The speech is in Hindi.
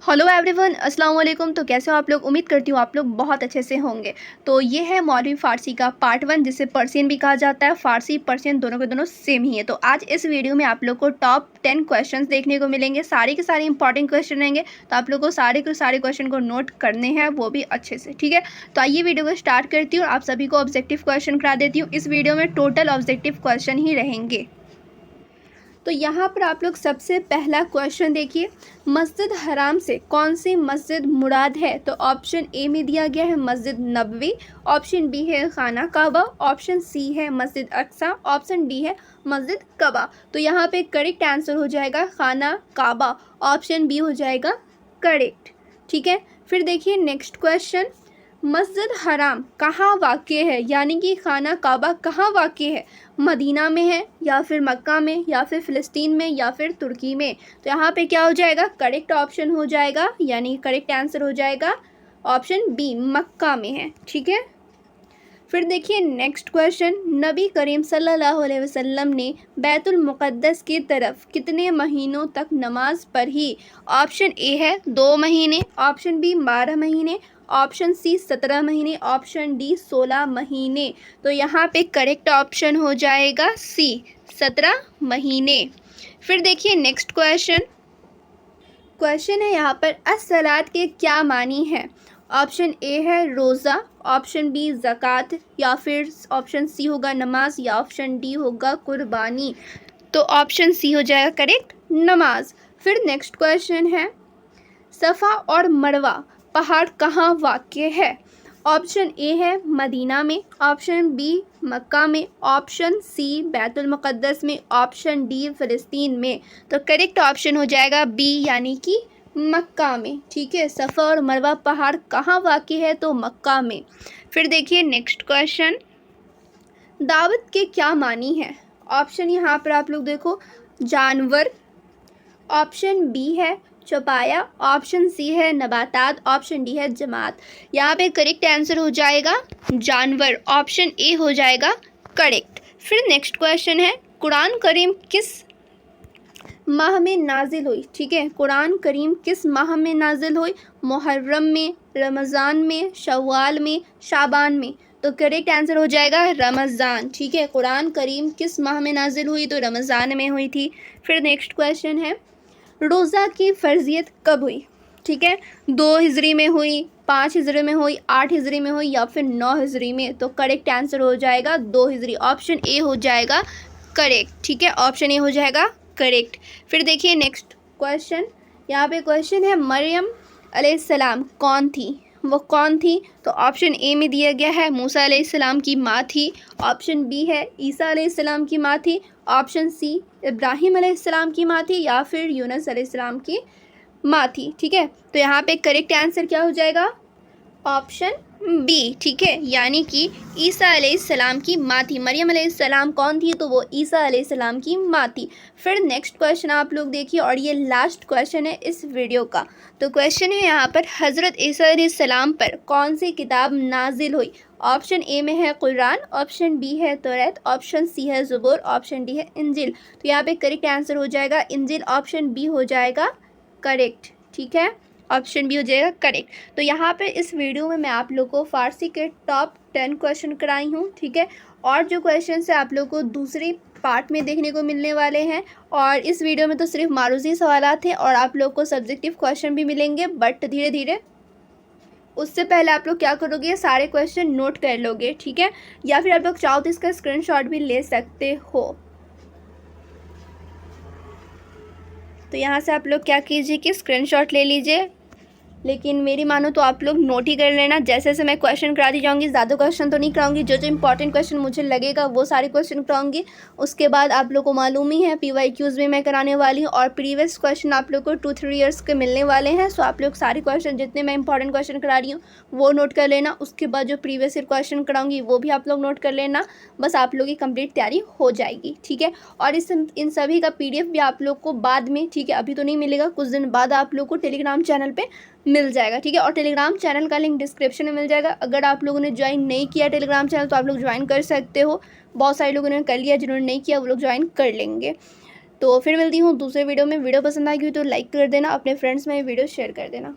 हेलो एवरीवन, अस्सलाम वालेकुम। तो कैसे हो आप लोग? उम्मीद करती हूँ आप लोग बहुत अच्छे से होंगे। तो ये है मौलवी फ़ारसी का पार्ट 1, जिसे पर्शियन भी कहा जाता है। फ़ारसी पर्शियन दोनों के दोनों सेम ही है। तो आज इस वीडियो में आप लोग को टॉप 10 क्वेश्चंस देखने को मिलेंगे। सारे के सारे इंपॉर्टेंट क्वेश्चन रहेंगे, तो आप लोग को सारे के सारे क्वेश्चन को नोट करने हैं, वो भी अच्छे से। ठीक है, तो आइए वीडियो को स्टार्ट करती हूँ। आप सभी को ऑब्जेक्टिव क्वेश्चन करा देती हूँ। इस वीडियो में टोटल ऑब्जेक्टिव क्वेश्चन ही रहेंगे। तो यहाँ पर आप लोग सबसे पहला क्वेश्चन देखिए, मस्जिद हराम से कौन सी मस्जिद मुराद है? तो ऑप्शन ए में दिया गया है मस्जिद नबवी, ऑप्शन बी है खाना काबा, ऑप्शन सी है मस्जिद अक्सा, ऑप्शन डी है मस्जिद कबा। तो यहाँ पे करेक्ट आंसर हो जाएगा खाना काबा, ऑप्शन बी हो जाएगा करेक्ट। ठीक है, फिर देखिए नेक्स्ट क्वेश्चन, मस्जिद हराम कहाँ वाक़ है? यानी कि खाना काबा कहाँ वाक़ है? मदीना में है, या फिर मक्का में, या फिर फ़िलिस्तीन में, या फिर तुर्की में? तो यहाँ पे क्या हो जाएगा? करेक्ट ऑप्शन हो जाएगा, यानी करेक्ट आंसर हो जाएगा ऑप्शन बी, मक्का में है। ठीक है, फिर देखिए नेक्स्ट क्वेश्चन, नबी करीम सल्लल्लाहु अलैहि वसल्लम ने बैतुल मुक़द्दस की तरफ कितने महीनों तक नमाज पढ़ी? ऑप्शन ए है 2 महीने, ऑप्शन बी 12 महीने, ऑप्शन सी 17 महीने, ऑप्शन डी 16 महीने। तो यहाँ पे करेक्ट ऑप्शन हो जाएगा सी, 17 महीने। फिर देखिए नेक्स्ट क्वेश्चन है यहाँ पर, अस्सलात के क्या मानी है? ऑप्शन ए है रोज़ा, ऑप्शन बी ज़कात, या फिर ऑप्शन सी होगा नमाज, या ऑप्शन डी होगा कुर्बानी। तो ऑप्शन सी हो जाएगा करेक्ट, नमाज। फिर नेक्स्ट क्वेश्चन है, सफ़ा और मरवा पहाड़ कहाँ वाक़ है? ऑप्शन ए है मदीना में, ऑप्शन बी मक्का में, ऑप्शन सी बैतुल मुक़द्दस में, ऑप्शन डी फ़िलिस्तीन में। तो करेक्ट ऑप्शन हो जाएगा बी, यानी कि मक्का में। ठीक है, सफ़ा और मरवा पहाड़ कहाँ वाक़ है? तो मक्का में। फिर देखिए नेक्स्ट क्वेश्चन, दावत के क्या मानी है? ऑप्शन यहाँ पर आप लोग देखो, जानवर, ऑप्शन बी है चौपाया, ऑप्शन सी है नबातात, ऑप्शन डी है जमात। यहाँ पे करेक्ट आंसर हो जाएगा जानवर, ऑप्शन ए हो जाएगा करेक्ट। फिर नेक्स्ट क्वेश्चन है, कुरान करीम किस माह में नाजिल हुई? ठीक है, कुरान करीम किस माह में नाजिल हुई? मुहर्रम में, रमज़ान में, शव्वाल में, शाबान में? तो करेक्ट आंसर हो जाएगा रमज़ान। ठीक है, कुरान करीम किस माह में नाजिल हुई? तो रमज़ान में हुई थी। फिर नेक्स्ट क्वेश्चन है, रोज़ा की फ़र्जियत कब हुई? ठीक है, 2 हिजरी में हुई, 5 हिजरी में हुई, 8 हिजरी में हुई, या फिर 9 हिजरी में? तो करेक्ट आंसर हो जाएगा 2 हिजरी, ऑप्शन ए हो जाएगा करेक्ट। ठीक है, ऑप्शन ए हो जाएगा करेक्ट। फिर देखिए नेक्स्ट क्वेश्चन, यहाँ पे क्वेश्चन है, मरियम अलैहिस्सलाम कौन थी? वो कौन थी? तो ऑप्शन ए में दिया गया है मूसा अलैहिस्सलाम की माँ थी, ऑप्शन बी है ईसा अलैहिस्सलाम की माँ थी, ऑप्शन सी इब्राहिम अलैहिस्सलाम की माँ थी, या फिर यूनुस अलैहिस्सलाम की माँ थी। ठीक है, तो यहाँ पे करेक्ट आंसर क्या हो जाएगा? Option B. ठीक है, यानी कि ईसा अलैहिस्सलाम की माँ थी। मरियम अलैहिस्सलाम कौन थी? तो वो ईसा अलैहिस्सलाम की माँ थी। फिर नेक्स्ट क्वेश्चन आप लोग देखिए, और ये लास्ट क्वेश्चन है इस वीडियो का। तो क्वेश्चन है यहाँ पर, हज़रत ईसा अलैहिस्सलाम पर कौन सी किताब नाजिल हुई? ऑप्शन ए में है कुरान, ऑप्शन बी है तौरात, ऑप्शन सी है ज़बूर, ऑप्शन डी है इंजिल। तो यहाँ पे करेक्ट आंसर हो जाएगा इंजिल, ऑप्शन बी हो जाएगा करेक्ट। ठीक है, ऑप्शन बी हो जाएगा करेक्ट। तो यहाँ पे इस वीडियो में मैं आप लोग को फ़ारसी के टॉप 10 क्वेश्चन कराई हूँ। ठीक है, और जो क्वेश्चन है आप लोग को दूसरी पार्ट में देखने को मिलने वाले हैं। और इस वीडियो में तो सिर्फ मारूजी सवालात थे, और आप लोग को सब्जेक्टिव क्वेश्चन भी मिलेंगे, बट धीरे धीरे। उससे पहले आप लोग क्या करोगे, सारे क्वेश्चन नोट कर लोगे। ठीक है, या फिर आप लोग चाहो तो इसका स्क्रीनशॉट भी ले सकते हो। तो यहाँ से आप लोग क्या कीजिए कि स्क्रीनशॉट ले लीजिए, लेकिन मेरी मानो तो आप लोग नोट ही कर लेना। जैसे जैसे मैं क्वेश्चन कराती जाऊँगी, ज़्यादा क्वेश्चन तो नहीं कराऊंगी, जो जो इंपॉर्टेंट क्वेश्चन मुझे लगेगा वो सारे क्वेश्चन कराऊंगी। उसके बाद आप लोग को मालूम ही है PYQs भी मैं कराने वाली हूँ, और प्रीवियस क्वेश्चन आप लोग को 2-3 ईयर्स के मिलने वाले हैं। सो आप लोग सारे क्वेश्चन जितने मैं इंपॉर्टेंट क्वेश्चन करा रही हूँ वो नोट कर लेना। उसके बाद जो प्रीवियस ईयर क्वेश्चन कराऊंगी वो भी आप लोग नोट कर लेना। बस आप लोग की कंप्लीट तैयारी हो जाएगी। ठीक है, और इन सभी का PDF भी आप लोग को बाद में, ठीक है, अभी तो नहीं मिलेगा, कुछ दिन बाद आप लोग को टेलीग्राम चैनल पर मिल जाएगा। ठीक है, और टेलीग्राम चैनल का लिंक डिस्क्रिप्शन में मिल जाएगा। अगर आप लोगों ने ज्वाइन नहीं किया टेलीग्राम चैनल, तो आप लोग ज्वाइन कर सकते हो। बहुत सारे लोगों ने कर लिया, जिन्होंने नहीं किया वो लोग ज्वाइन कर लेंगे। तो फिर मिलती हूँ दूसरे वीडियो में। वीडियो पसंद आई हो तो लाइक कर देना, अपने फ्रेंड्स में वीडियो शेयर कर देना।